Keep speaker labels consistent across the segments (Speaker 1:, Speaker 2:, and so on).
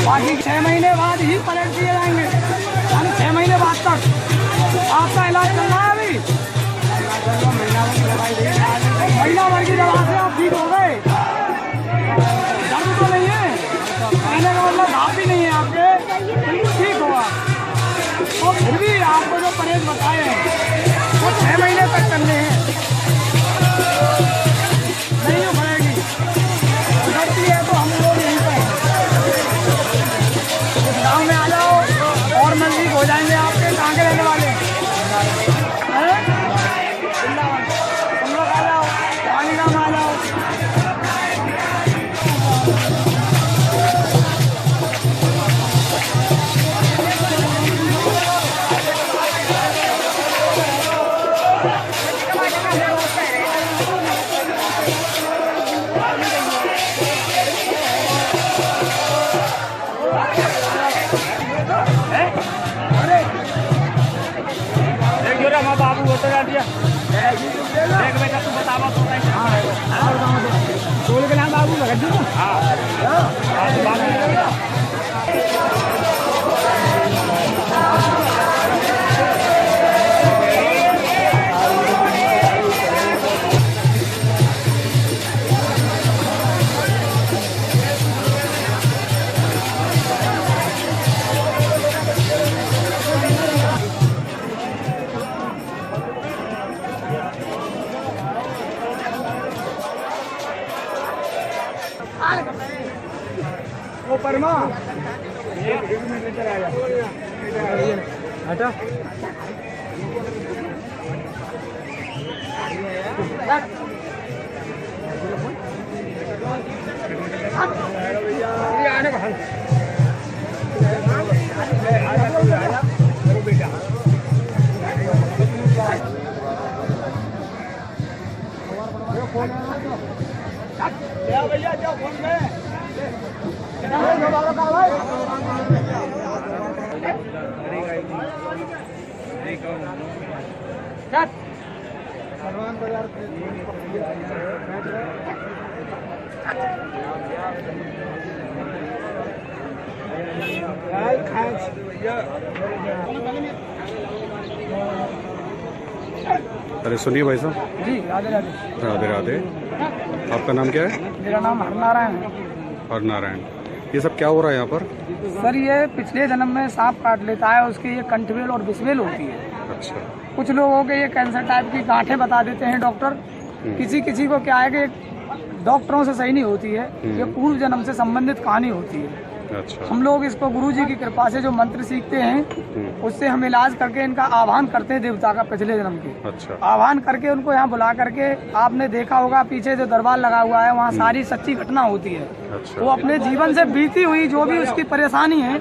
Speaker 1: बाकी 6 महीने बाद ही पलट दिए जाएंगे, यानी 6 महीने बाद तक आपका इलाज चल रहा है। अभी महीना भर की दवा से आप ठीक हो गए, दर्द तो नहीं है, कहने का मतलब घाव भी नहीं है आपके, बिल्कुल ठीक होगा। और फिर भी आपको जो परहेज बताए हैं वो 6 महीने तक करने हैं, नहीं उखड़ेगी, उखड़ती है तो हम लोग यहीं पर इस गाँव में आ जाओ और नजदीक हो जाएंगे आपके। कहाँ के रहने वाले हैं? तुम लोग आ जाओ, पानी गाँव आ जाओ। बाबू वो तो दिया देख बेटा, तू बतावा तो के नाम बाबू लगा दी। वो परमा इधर आ जा, हटा भैया जाओ फोन में।
Speaker 2: अरे सुनिए भाई साहब
Speaker 1: जी, राधे राधे।
Speaker 2: राधे राधे। आपका नाम क्या है?
Speaker 1: मेरा नाम हरनारायण है।
Speaker 2: हरनारायण। ये सब क्या हो रहा है यहाँ पर?
Speaker 1: सर ये पिछले जन्म में सांप काट लेता है, उसकी ये कंठवेल और बिस्वेल होती है।
Speaker 2: अच्छा।
Speaker 1: कुछ लोगों के ये कैंसर टाइप की गांठें बता देते हैं डॉक्टर, किसी किसी को क्या है कि डॉक्टरों से सही नहीं होती है, ये पूर्व जन्म से संबंधित कहानी होती है।
Speaker 2: अच्छा।
Speaker 1: हम लोग इसको गुरुजी की कृपा से जो मंत्र सीखते हैं उससे हम इलाज करके इनका आह्वान करते हैं देवता का पिछले जन्म के।
Speaker 2: अच्छा।
Speaker 1: आह्वान करके उनको यहाँ बुला करके, आपने देखा होगा पीछे जो दरबार लगा हुआ है वहाँ सारी सच्ची घटना होती है।
Speaker 2: अच्छा।
Speaker 1: वो अपने जीवन से बीती हुई जो भी उसकी परेशानी है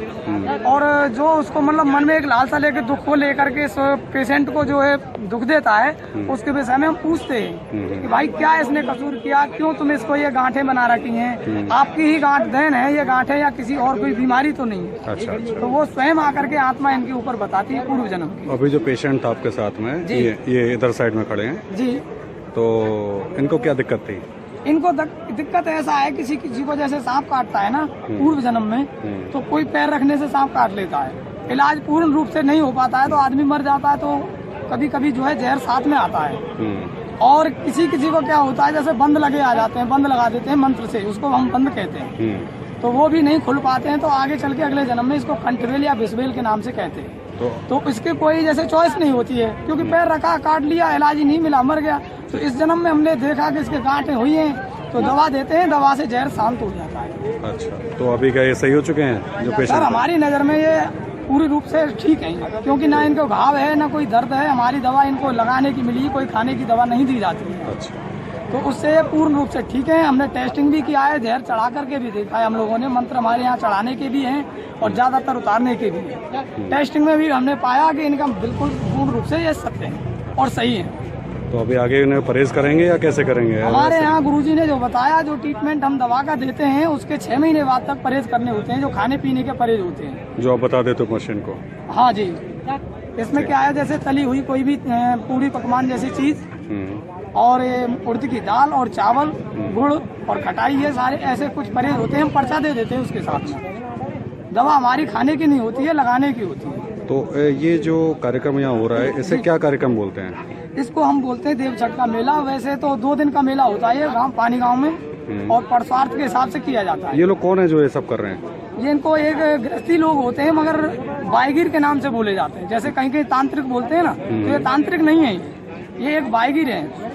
Speaker 1: और जो उसको मतलब मन में एक लालसा लेके दुख को लेकर के पेशेंट को जो है दुख देता है, उसके विषय में हम पूछते हैं कि भाई क्या इसने कसूर किया, क्यों तुम इसको ये गांठें बना रखी हैं, आपकी ही गांठ देन है ये गांठें या किसी और कोई बीमारी तो नहीं है।
Speaker 2: अच्छा।
Speaker 1: तो वो स्वयं आकर के आत्मा इनके ऊपर बताती है पूर्व जन्म की।
Speaker 2: अभी जो पेशेंट था आपके साथ में, ये इधर साइड में खड़े हैं
Speaker 1: जी,
Speaker 2: तो इनको क्या दिक्कत थी?
Speaker 1: इनको दिक्कत ऐसा है, किसी किसी को जैसे सांप काटता है ना पूर्व जन्म में, तो कोई पैर रखने से सांप काट लेता है, इलाज पूर्ण रूप से नहीं हो पाता है तो आदमी मर जाता है, तो कभी कभी जो है जहर साथ में आता है। और किसी किसी को क्या होता है जैसे बंद लगे आ जाते हैं, बंद लगा देते हैं मंत्र से, उसको हम बंद कहते हैं, तो वो भी नहीं खुल पाते हैं, तो आगे चल के अगले जन्म में इसको कंठवेल या बिस्वेल के नाम से कहते हैं। तो इसके कोई जैसे चॉइस नहीं होती है, क्योंकि पैर रखा, काट लिया, इलाज ही नहीं मिला, मर गया। तो इस जन्म में हमने देखा कि इसके गांठें हुई हैं, तो दवा देते हैं, दवा से जहर शांत हो जाता है।
Speaker 2: अच्छा। तो अभी क्या ये सही हो चुके हैं जो पेशेंट?
Speaker 1: सर हमारी नज़र में ये पूरी रूप से ठीक है, क्योंकि ना इनको घाव है ना कोई दर्द है, हमारी दवा इनको लगाने की मिली, कोई खाने की दवा नहीं दी जाती है।
Speaker 2: अच्छा।
Speaker 1: तो उससे पूर्ण रूप से ठीक है। हमने टेस्टिंग भी किया है, जहर चढ़ा करके भी देखा है हम लोगों ने, मंत्र हमारे यहाँ चढ़ाने के भी हैं और ज्यादातर उतारने के भी हैं। टेस्टिंग में भी हमने पाया कि इनका बिल्कुल पूर्ण रूप से ये सत्य है और सही है।
Speaker 2: तो अभी आगे इन्हें परहेज करेंगे या कैसे करेंगे?
Speaker 1: हमारे यहाँ गुरुजी ने जो बताया, जो ट्रीटमेंट हम दवा का देते हैं उसके 6 महीने बाद तक परहेज करने होते हैं, जो खाने पीने के परहेज होते हैं,
Speaker 2: जो आप बता देते हो मशीन को।
Speaker 1: हाँ जी। इसमें क्या है, जैसे तली हुई कोई भी पूरी पकवान जैसी चीज, और उड़द की दाल और चावल, गुड़ और खटाई, ये सारे ऐसे कुछ परहेज होते हैं, हम पर्चा दे देते हैं उसके साथ में। दवा हमारी खाने की नहीं होती है, लगाने की होती है।
Speaker 2: तो ये जो कार्यक्रम यहाँ हो रहा है, इसे क्या कार्यक्रम बोलते हैं?
Speaker 1: इसको हम बोलते हैं देवछठ का मेला। वैसे तो 2 दिन का मेला होता है ये गाँव पानी गाँव में, और परस्वार्थ के हिसाब से किया जाता है।
Speaker 2: ये लोग कौन है जो ये सब कर रहे हैं?
Speaker 1: ये इनको एक गृहस्थी लोग होते हैं, मगर बाईगिर के नाम से बोले जाते हैं। जैसे कहीं कहीं तांत्रिक बोलते हैं ना, तो ये तांत्रिक नहीं है, ये एक बाईगिर है।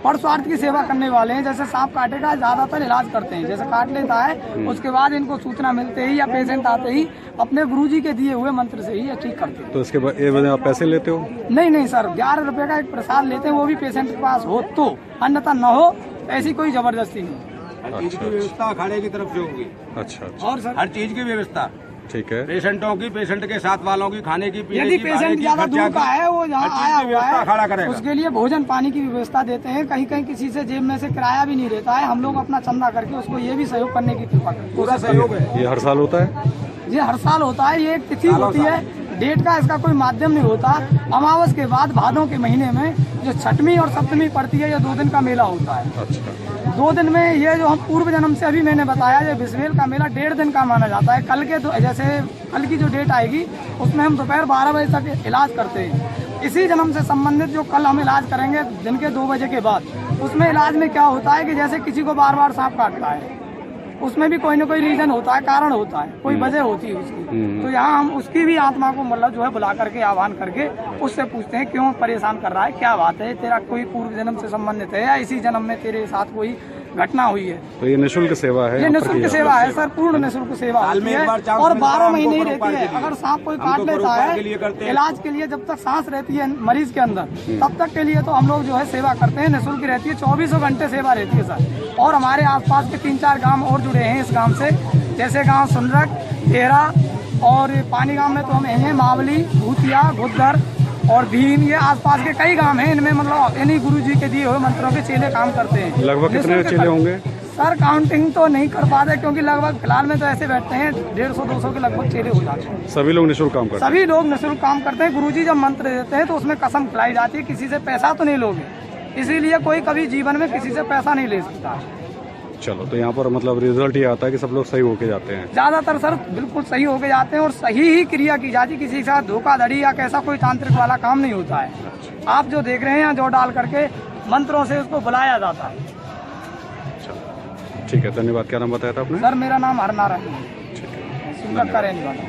Speaker 1: परस्वार्थ की सेवा करने वाले हैं। जैसे सांप काटेगा ज्यादातर इलाज करते हैं, जैसे काट लेता है उसके बाद इनको सूचना मिलते ही या पेशेंट आते ही अपने गुरुजी के दिए हुए मंत्र से ही ये ठीक करते हैं।
Speaker 2: तो इसके बाद ये वजह आप पैसे लेते हो?
Speaker 1: नहीं सर, 11 रुपए का एक प्रसाद लेते हैं, वो भी पेशेंट के पास हो तो, अन्यथा न हो ऐसी कोई जबरदस्ती नहीं।
Speaker 3: हर चीज की व्यवस्था अखाड़े की तरफ से होगी।
Speaker 2: अच्छा।
Speaker 1: और सर
Speaker 3: हर चीज की व्यवस्था,
Speaker 2: ठीक है।
Speaker 3: पेशेंटों की, पेशेंट के साथ वालों की, खाने की, पीने
Speaker 1: यदि
Speaker 3: की,
Speaker 1: पेशेंट ज्यादा दूर का है, वो यहाँ आया हुआ
Speaker 3: अखाड़ा
Speaker 1: है,
Speaker 3: करेगा।
Speaker 1: उसके लिए भोजन पानी की व्यवस्था देते हैं। कहीं कहीं किसी से जेब में से किराया भी नहीं रहता है, हम लोग अपना चंदा करके उसको ये भी सहयोग करने की कृपा करते हैं।
Speaker 3: पूरा सहयोग है।
Speaker 2: ये हर साल होता है?
Speaker 1: ये हर साल होता है। ये एक तिथि होती है, डेट का इसका कोई माध्यम नहीं होता। अमावस के बाद भादों के महीने में जो छठवीं और सप्तमी पड़ती है, ये 2 दिन का मेला होता है।
Speaker 2: अच्छा।
Speaker 1: 2 दिन में ये जो हम पूर्व जन्म से अभी मैंने बताया, ये बिस्वेल का मेला 1.5 दिन का माना जाता है। जैसे कल की जो डेट आएगी उसमें हम दोपहर 12 बजे तक इलाज करते हैं। इसी जन्म से संबंधित जो कल हम इलाज करेंगे दिन के 2 बजे के बाद, उसमें इलाज में क्या होता है कि जैसे किसी को बार बार सांप काटता है, उसमें भी कोई ना कोई रीजन होता है, कारण होता है, कोई वजह होती है उसकी। तो यहाँ हम उसकी भी आत्मा को मतलब जो है बुला करके, आह्वान करके उससे पूछते हैं क्यों परेशान कर रहा है, क्या बात है, तेरा कोई पूर्व जन्म से संबंधित है या इसी जन्म में तेरे साथ कोई घटना हुई है।
Speaker 2: तो ये निःशुल्क सेवा है?
Speaker 1: ये निःशुल्क सेवा है सर, पूर्ण निःशुल्क सेवा होती है, और 12 महीने ही रहती है। अगर सांप कोई काट लेता है, इलाज के लिए जब तक सांस रहती है मरीज के अंदर, तब तक के लिए तो हम लोग जो है सेवा करते हैं, निःशुल्क रहती है, 24 घंटे सेवा रहती है सर। और हमारे आसपास के 3-4 गांव और जुड़े हैं इस गांव से, जैसे गांव सुनरक, तेरा, और पानी गांव में तो हम हैं मावली, भूतिया, घुद्दर और भीम। ये आसपास के कई गांव हैं, इनमें मतलब इन्हीं गुरु जी के दिए हुए मंत्रों के चेले काम करते हैं।
Speaker 2: लगभग कितने चेले होंगे
Speaker 1: सर? काउंटिंग तो नहीं कर पाते, क्योंकि लगभग फिलहाल में तो ऐसे बैठते हैं 150-200 के लगभग चेले हो जाते हैं।
Speaker 2: सभी लोग निःशुल्क काम करते हैं?
Speaker 1: सभी लोग निःशुल्क काम करते हैं। गुरुजी जब मंत्र देते हैं तो उसमें कसम खिलाई जाती है, किसी से पैसा तो नहीं लोगे, इसीलिए कोई कभी जीवन में किसी से पैसा नहीं ले सकता।
Speaker 2: चलो, तो यहाँ पर मतलब रिजल्ट ये आता है कि सब लोग सही होके जाते हैं?
Speaker 1: ज्यादातर सर बिल्कुल सही होके जाते हैं, और सही ही क्रिया की जाती है, किसी के साथ धोखाधड़ी या कैसा कोई तांत्रिक वाला काम नहीं होता है। आप जो देख रहे हैं, जो डाल करके मंत्रों से उसको बुलाया जाता है।
Speaker 2: ठीक है, धन्यवाद। क्या नाम बताया था आपने?
Speaker 1: सर मेरा नाम हरनारायण है,
Speaker 2: ठीक है,
Speaker 1: सुनरक का रहने वाला।